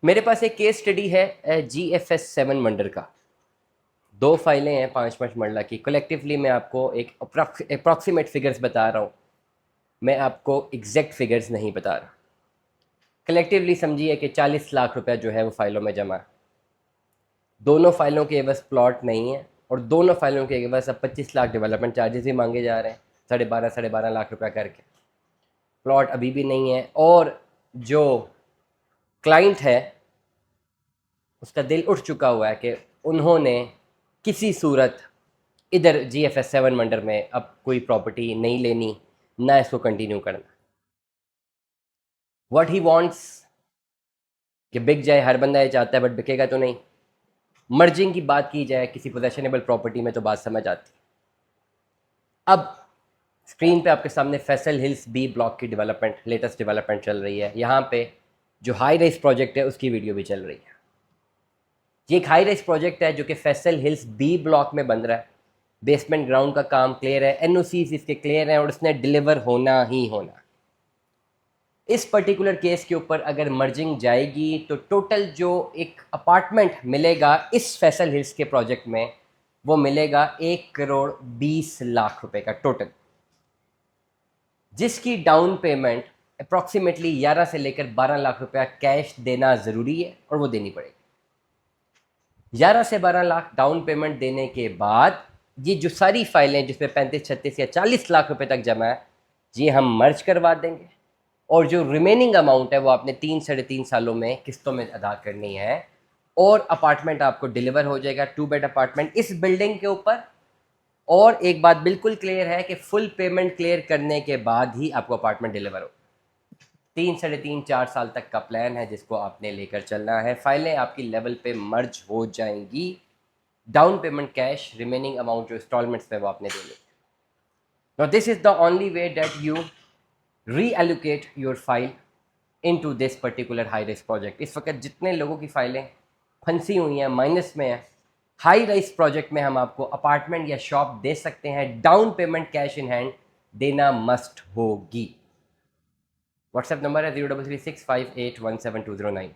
मेरे पास एक case study है GFS 7 मंडर का। 2 फाइलें हैं 5-5 मरला की। कलेक्टिवली मैं आपको एक अप्रॉक्सीमेट फिगर्स बता रहा हूँ, मैं आपको एग्जैक्ट फिगर्स नहीं बता रहा। कलेक्टिवली समझिए कि 40 लाख रुपया जो है वो फाइलों में जमा है। दोनों फाइलों के बस प्लॉट नहीं है और दोनों फाइलों के बस अब 25 लाख डेवलपमेंट चार्जेस भी मांगे जा रहे हैं, 12.5 लाख रुपया करके। प्लॉट अभी भी नहीं है और जो क्लाइंट है उसका दिल उठ चुका हुआ है कि उन्होंने किसी सूरत इधर GFS 7 मंडर में अब कोई प्रॉपर्टी नहीं लेनी, ना इसको कंटिन्यू करना। व्हाट ही वांट्स कि बिक जाए, हर बंदा ये चाहता है, बट बिकेगा तो नहीं। मर्जिंग की बात की जाए किसी पोजेशनेबल प्रॉपर्टी में तो बात समझ आती। अब स्क्रीन पे आपके सामने फैसल हिल्स B ब्लॉक की डेवलपमेंट, लेटेस्ट डेवलपमेंट चल रही है। यहाँ पे जो हाई राइज प्रोजेक्ट है उसकी वीडियो भी चल रही है। ये एक हाई राइज प्रोजेक्ट है जो कि फैसल हिल्स B ब्लॉक में बन रहा है। बेसमेंट ग्राउंड का काम क्लियर है, NOCs इसके क्लियर हैं और इसने डिलीवर होना ही होना। इस पर्टिकुलर केस के ऊपर अगर मर्जिंग जाएगी तो टोटल जो एक अपार्टमेंट मिलेगा इस फैसल हिल्स के प्रोजेक्ट में वो मिलेगा 1,20,00,000 रुपए का टोटल, जिसकी डाउन पेमेंट अप्रॉक्सीमेटली 11 से लेकर 12 लाख रुपया कैश देना ज़रूरी है और वो देनी पड़ेगी। 11 से 12 लाख डाउन पेमेंट देने के बाद ये जो सारी फाइलें जिसमें 35, 36 या 40 लाख रुपए तक जमा है, ये हम मर्ज करवा देंगे और जो रिमेनिंग अमाउंट है वो आपने 3-3.5 सालों में किस्तों में अदा करनी है और अपार्टमेंट आपको डिलीवर हो जाएगा। 2 बेड अपार्टमेंट इस बिल्डिंग के ऊपर। और एक बात बिल्कुल क्लियर है कि फुल पेमेंट क्लियर करने के बाद ही आपको अपार्टमेंट डिलीवर हो। 3-3.5-4 साल तक का प्लान है जिसको आपने लेकर चलना है। फाइलें आपकी लेवल पे मर्ज हो जाएंगी, down payment cash, remaining amount जो इंस्टॉलमेंट्स पे वो आपने देनी। Now this is the only way that you reallocate your file into this particular high rise project. इस वक्त जितने लोगों की फाइलें फंसी हुई हैं, माइनस में है, हाई राइज प्रोजेक्ट में हम आपको अपार्टमेंट या शॉप दे सकते हैं। Down payment cash in hand देना मस्ट होगी। व्हाट्सएप नंबर है 033658172009।